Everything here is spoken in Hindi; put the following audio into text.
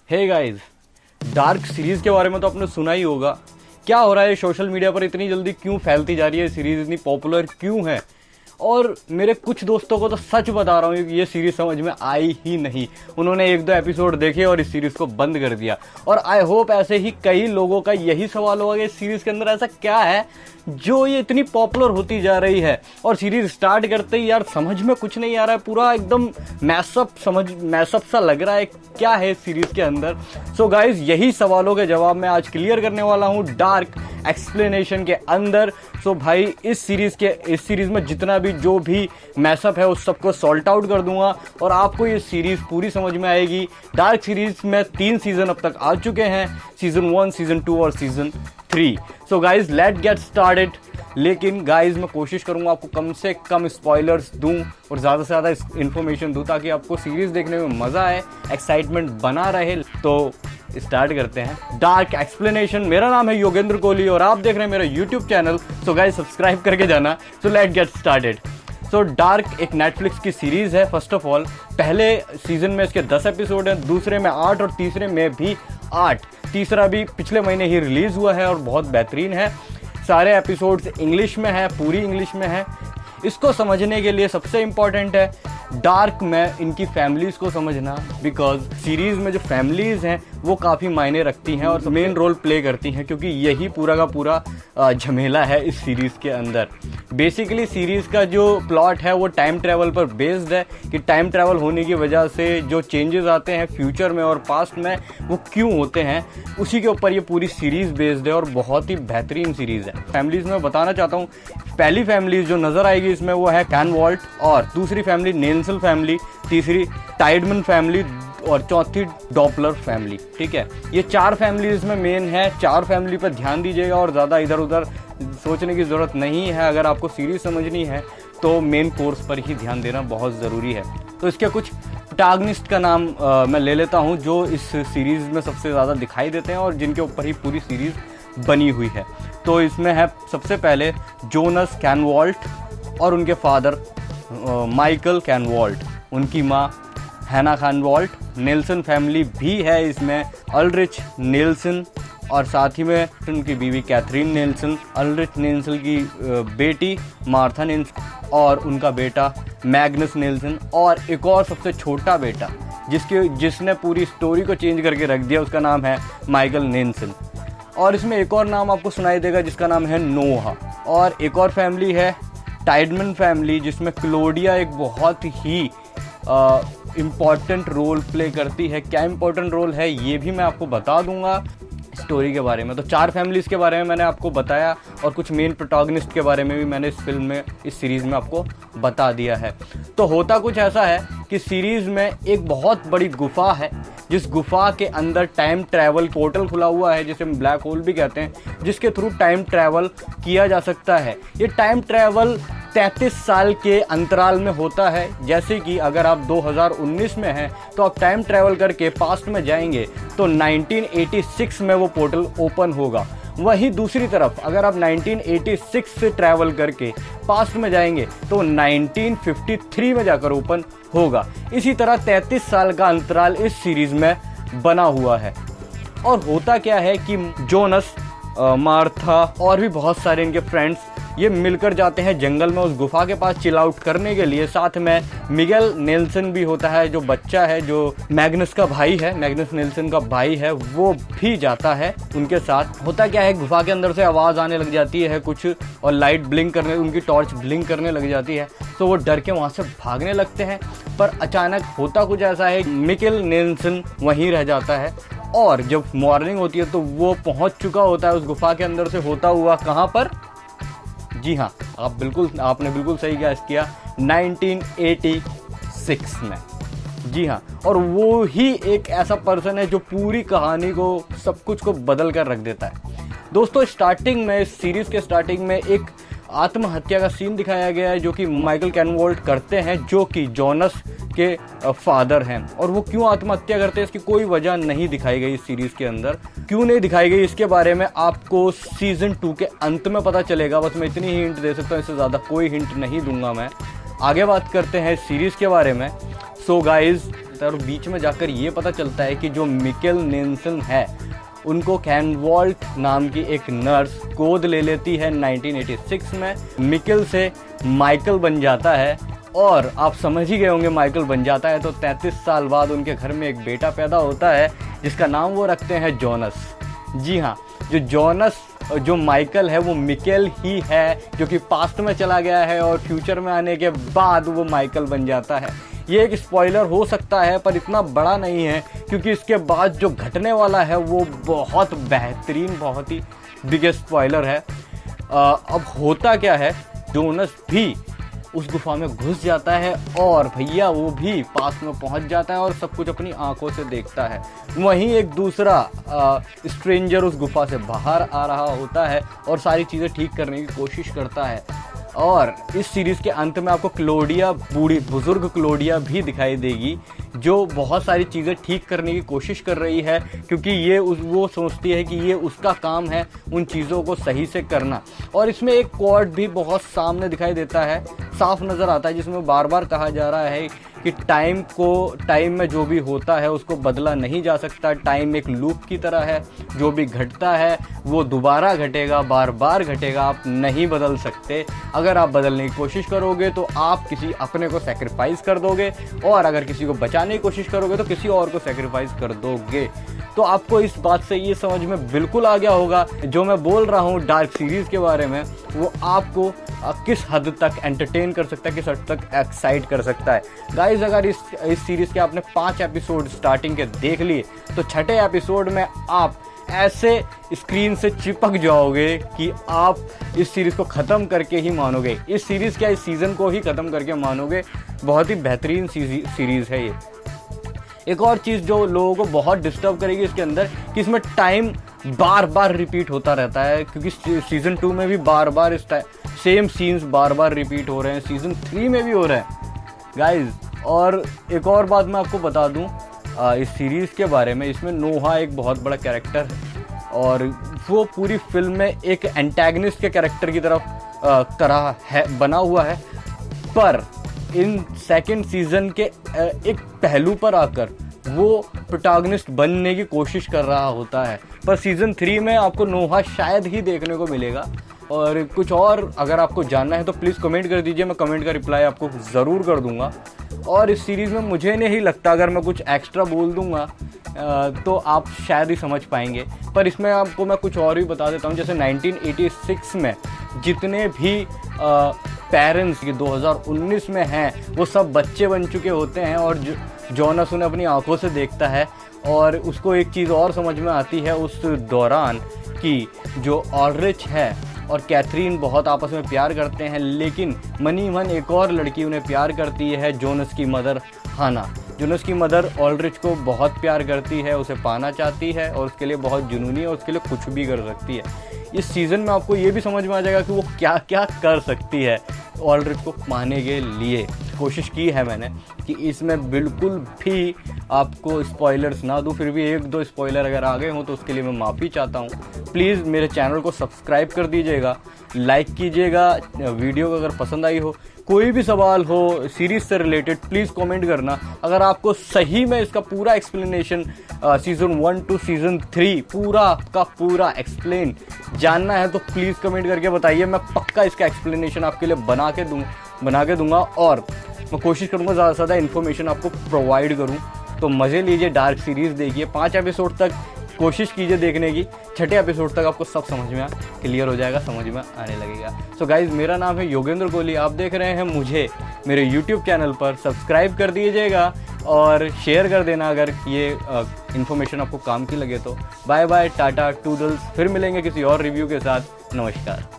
हे गाइस, डार्क सीरीज के बारे में तो आपने सुना ही होगा। क्या हो रहा है सोशल मीडिया पर, इतनी जल्दी क्यों फैलती जा रही है सीरीज, इतनी पॉपुलर क्यों है। और मेरे कुछ दोस्तों को तो सच बता रहा हूँ कि ये सीरीज समझ में आई ही नहीं। उन्होंने एक दो एपिसोड देखे और इस सीरीज को बंद कर दिया। और आई होप ऐसे ही कई लोगों का यही सवाल होगा कि इस सीरीज के अंदर ऐसा क्या है जो ये इतनी पॉपुलर होती जा रही है। और सीरीज स्टार्ट करते ही यार समझ में कुछ नहीं आ रहा है, पूरा एकदम मैसअप सा लग रहा है। क्या है सीरीज के अंदर? सो गाइज, यही सवालों के जवाब मैं आज क्लियर करने वाला हूँ डार्क एक्सप्लेनेशन के अंदर। सो भाई, इस सीरीज में जितना भी जो भी मैसअप है उस सबको सॉल्ट आउट कर दूंगा और आपको ये सीरीज पूरी समझ में आएगी। डार्क सीरीज में 3 सीजन अब तक आ चुके हैं, सीजन 1, सीजन 2 और season 3। So guys, let get started. लेकिन गाइज, मैं कोशिश करूंगा आपको कम से कम स्पॉयलर्स दूं और ज़्यादा से ज़्यादा इन्फॉर्मेशन दूं ताकि आपको सीरीज देखने में मज़ा आए, एक्साइटमेंट बना रहे। तो स्टार्ट करते हैं डार्क एक्सप्लेनेशन। मेरा नाम है योगेंद्र कोहली और आप देख रहे हैं मेरा YouTube channel. So guys, subscribe करके जाना। So let get started. So dark एक नेटफ्लिक्स की सीरीज़ है। फर्स्ट ऑफ ऑल, पहले सीजन में इसके 10 एपिसोड हैं, दूसरे में 8 और तीसरे में भी 8। तीसरा भी पिछले महीने ही रिलीज़ हुआ है और बहुत बेहतरीन है। सारे एपिसोड्स इंग्लिश में है, पूरी इंग्लिश में है। इसको समझने के लिए सबसे इम्पॉर्टेंट है डार्क में इनकी फैमिलीज़ को समझना, बिकॉज सीरीज़ में जो फैमिलीज़ हैं वो काफ़ी मायने रखती हैं और मेन रोल प्ले करती हैं, क्योंकि यही पूरा का पूरा झमेला है इस सीरीज़ के अंदर। बेसिकली सीरीज़ का जो प्लॉट है वो टाइम ट्रैवल पर बेस्ड है कि टाइम ट्रैवल होने की वजह से जो चेंजेस आते हैं फ्यूचर में और पास्ट में वो क्यों होते हैं, उसी के ऊपर ये पूरी सीरीज़ बेस्ड है और बहुत ही बेहतरीन सीरीज़ है। फैमिलीज़ में बताना चाहता हूँ, पहली फैमिली जो नज़र आएगी इसमें वो है कैनवॉल्ट, और दूसरी फैमिली नेल्सन फैमिली, तीसरी टाइडमन फैमिली और चौथी डॉपलर फैमिली। ठीक है, ये 4 फैमिली इसमें मेन है। 4 फैमिली पर ध्यान दीजिएगा और ज़्यादा इधर उधर सोचने की ज़रूरत नहीं है। अगर आपको सीरीज समझनी है तो मेन कोर्स पर ही ध्यान देना बहुत ज़रूरी है। तो इसके कुछ प्रोटैगनिस्ट का नाम मैं ले लेता हूँ जो इस सीरीज़ में सबसे ज़्यादा दिखाई देते हैं और जिनके ऊपर ही पूरी सीरीज़ बनी हुई है। तो इसमें है सबसे पहले जोनस कैनवॉल्ट और उनके फादर माइकल कैनवॉल्ट, उनकी माँ हैना कैनवॉल्ट। नेल्सन फैमिली भी है इसमें, अल्ड्रिच नेल्सन और साथ ही में उनकी बीवी कैथरीन नेल्सन, अल्ड्रिच नेल्सन की बेटी मार्था नेल्सन और उनका बेटा मैग्नस नेल्सन, और एक और सबसे छोटा बेटा जिसने पूरी स्टोरी को चेंज करके रख दिया, उसका नाम है माइकल नेल्सन। और इसमें एक और नाम आपको सुनाई देगा जिसका नाम है नोहा। और एक और फैमिली है टाइडमन फैमिली, जिसमें क्लोडिया एक बहुत ही इम्पॉर्टेंट रोल प्ले करती है। क्या इम्पोर्टेंट रोल है ये भी मैं आपको बता दूंगा स्टोरी के बारे में। तो 4 फैमिलीज़ के बारे में मैंने आपको बताया और कुछ मेन प्रोटैगनिस्ट के बारे में भी मैंने इस फिल्म में, इस सीरीज़ में आपको बता दिया है। तो होता कुछ ऐसा है कि सीरीज़ में एक बहुत बड़ी गुफा है, जिस गुफा के अंदर टाइम ट्रैवल पोर्टल खुला हुआ है, जिसे हम ब्लैक होल भी कहते हैं, जिसके थ्रू टाइम ट्रैवल किया जा सकता है। ये टाइम ट्रैवल 33 साल के अंतराल में होता है। जैसे कि अगर आप 2019 में हैं तो आप टाइम ट्रैवल करके पास्ट में जाएंगे तो 1986 में वो पोर्टल ओपन होगा। वहीं दूसरी तरफ अगर आप 1986 से ट्रैवल करके पास्ट में जाएंगे तो 1953 में जाकर ओपन होगा। इसी तरह 33 साल का अंतराल इस सीरीज में बना हुआ है। और होता क्या है कि जोनस, मार्था और भी बहुत सारे इनके फ्रेंड्स ये मिलकर जाते हैं जंगल में उस गुफा के पास चिल आउट करने के लिए। साथ में मिगेल नेल्सन भी होता है, जो बच्चा है, जो मैग्नस का भाई है, मैग्नस नेल्सन का भाई है, वो भी जाता है उनके साथ। होता क्या है, गुफा के अंदर से आवाज़ आने लग जाती है कुछ और लाइट ब्लिंक करने, उनकी टॉर्च ब्लिंक करने लग जाती है, तो वो डर के वहाँ से भागने लगते हैं। पर अचानक होता कुछ ऐसा है, मिगेल नेल्सन वहीं रह जाता है और जब मॉर्निंग होती है तो वो पहुँच चुका होता है उस गुफा के अंदर से होता हुआ। कहाँ पर? जी हाँ, आपने बिल्कुल सही गैस किया, 1986 में। जी हाँ, और वो ही एक ऐसा पर्सन है जो पूरी कहानी को, सब कुछ को बदल कर रख देता है। दोस्तों, स्टार्टिंग में, इस सीरीज़ के स्टार्टिंग में एक आत्महत्या का सीन दिखाया गया है जो कि माइकल कैनवॉल्ट करते हैं, जो कि जोनस के फादर हैं। और वो क्यों आत्महत्या करते हैं इसकी कोई वजह नहीं दिखाई गई इस सीरीज़ के अंदर। क्यों नहीं दिखाई गई इसके बारे में आपको सीज़न 2 के अंत में पता चलेगा। बस मैं इतनी ही हिंट दे सकता हूँ, इससे ज़्यादा कोई हिंट नहीं दूंगा मैं। आगे बात करते हैं सीरीज़ के बारे में। सो गाइज, लगता है और बीच में जाकर ये पता चलता है कि जो मिकेल नेल्सन है उनको कैनवॉल्ट नाम की एक नर्स गोद ले लेती है 1986 में। मिकेल से माइकल बन जाता है और आप समझ ही गए होंगे माइकल बन जाता है तो 33 साल बाद उनके घर में एक बेटा पैदा होता है जिसका नाम वो रखते हैं जोनस। जी हाँ, जो माइकल है वो मिकेल ही है जो कि पास्ट में चला गया है और फ्यूचर में आने के बाद वो माइकल बन जाता है। ये एक स्पॉइलर हो सकता है पर इतना बड़ा नहीं है क्योंकि इसके बाद जो घटने वाला है वो बहुत बेहतरीन, बहुत ही बिगेस्ट स्पॉइलर है। अब होता क्या है, जोनस भी उस गुफा में घुस जाता है और भैया वो भी पास में पहुंच जाता है और सब कुछ अपनी आंखों से देखता है। वहीं एक दूसरा स्ट्रेंजर उस गुफा से बाहर आ रहा होता है और सारी चीज़ें ठीक करने की कोशिश करता है। और इस सीरीज़ के अंत में आपको क्लोडिया, बूढ़ी बुजुर्ग क्लोडिया भी दिखाई देगी जो बहुत सारी चीज़ें ठीक करने की कोशिश कर रही है क्योंकि वो सोचती है कि ये उसका काम है उन चीज़ों को सही से करना। और इसमें एक क्वाड भी बहुत सामने दिखाई देता है, साफ नज़र आता है, जिसमें बार बार कहा जा रहा है कि टाइम में जो भी होता है उसको बदला नहीं जा सकता। टाइम एक लूप की तरह है, जो भी घटता है वो दोबारा घटेगा, बार बार घटेगा, आप नहीं बदल सकते। अगर आप बदलने की कोशिश करोगे तो आप किसी अपने को सेक्रीफाइस कर दोगे और अगर किसी को बचाने की कोशिश करोगे तो किसी और को सेक्रीफाइस कर दोगे। तो आपको इस बात से ये समझ में बिल्कुल आ गया होगा जो मैं बोल रहा हूँ डार्क सीरीज़ के बारे में वो आपको किस हद तक एंटरटेन कर सकता है, किस हद तक एक्साइट कर सकता है। गाइज, अगर इस सीरीज़ के आपने 5 एपिसोड स्टार्टिंग के देख लिए तो छठे एपिसोड में आप ऐसे स्क्रीन से चिपक जाओगे कि आप इस सीरीज़ को ख़त्म करके ही मानोगे, इस सीरीज़ क्या इस सीज़न को ही ख़त्म करके मानोगे। बहुत ही बेहतरीन सीरीज़ है ये। एक और चीज़ जो लोगों को बहुत डिस्टर्ब करेगी इसके अंदर कि इसमें टाइम बार बार रिपीट होता रहता है क्योंकि सीज़न 2 में भी बार बार सेम सीन्स बार बार रिपीट हो रहे हैं, सीज़न 3 में भी हो रहे हैं गाइज। और एक और बात मैं आपको बता दूं इस सीरीज़ के बारे में, इसमें नोहा एक बहुत बड़ा कैरेक्टर है और वो पूरी फिल्म में एक एंटेगनिस्ट के कैरेक्टर की तरह है बना हुआ है, पर इन सेकंड सीज़न के एक पहलू पर आकर वो प्रोटैगनिस्ट बनने की कोशिश कर रहा होता है। पर सीज़न 3 में आपको नोहा शायद ही देखने को मिलेगा। और कुछ और अगर आपको जानना है तो प्लीज़ कमेंट कर दीजिए, मैं कमेंट का रिप्लाई आपको ज़रूर कर दूंगा। और इस सीरीज़ में मुझे नहीं लगता अगर मैं कुछ एक्स्ट्रा बोल दूंगा तो आप शायद ही समझ पाएंगे, पर इसमें आपको मैं कुछ और भी बता देता हूँ। जैसे 1986 में जितने भी पेरेंट्स 2019 में हैं वो सब बच्चे बन चुके होते हैं और जोनस उन्हें अपनी आंखों से देखता है और उसको एक चीज़ और समझ में आती है उस दौरान कि जो ऑलरिच है और कैथरीन बहुत आपस में प्यार करते हैं, लेकिन मनी मन एक और लड़की उन्हें प्यार करती है, जोनस की मदर हाना। जोनस की मदर ऑलरिच को बहुत प्यार करती है, उसे पाना चाहती है और उसके लिए बहुत जुनूनी है, उसके लिए कुछ भी कर सकती है। इस सीज़न में आपको ये भी समझ में आ जाएगा कि वो क्या क्या कर सकती है ऑलरिच को पाने के लिए। कोशिश की है मैंने कि इसमें बिल्कुल भी आपको स्पॉयलर्स ना दूं, फिर भी 1-2 स्पॉयलर अगर आ गए हों तो उसके लिए मैं माफ़ी चाहता हूं। प्लीज़ मेरे चैनल को सब्सक्राइब कर दीजिएगा, लाइक कीजिएगा, वीडियो अगर पसंद आई हो, कोई भी सवाल हो सीरीज़ से रिलेटेड प्लीज़ कमेंट करना। अगर आपको सही में इसका पूरा एक्सप्लेनेशन सीज़न 1 to सीज़न 3 पूरा का पूरा एक्सप्लेन जानना है तो प्लीज़ कमेंट करके बताइए, मैं पक्का इसका एक्सप्लेनेशन आपके लिए बना के दूंगा और मैं कोशिश करूँगा ज़्यादा से ज़्यादा इन्फॉर्मेशन आपको प्रोवाइड करूँ। तो मज़े लीजिए, डार्क सीरीज़ देखिए, 5 एपिसोड तक कोशिश कीजिए देखने की, छठे एपिसोड तक आपको सब समझ में क्लियर हो जाएगा, समझ में आने लगेगा। सो गाइज़, मेरा नाम है योगेंद्र कोहली, आप देख रहे हैं मुझे मेरे यूट्यूब चैनल पर। सब्सक्राइब कर दीजिएगा और शेयर कर देना अगर ये इन्फॉर्मेशन आपको काम की लगे तो। बाय बाय, टाटा, टूडल्स, फिर मिलेंगे किसी और रिव्यू के साथ। नमस्कार।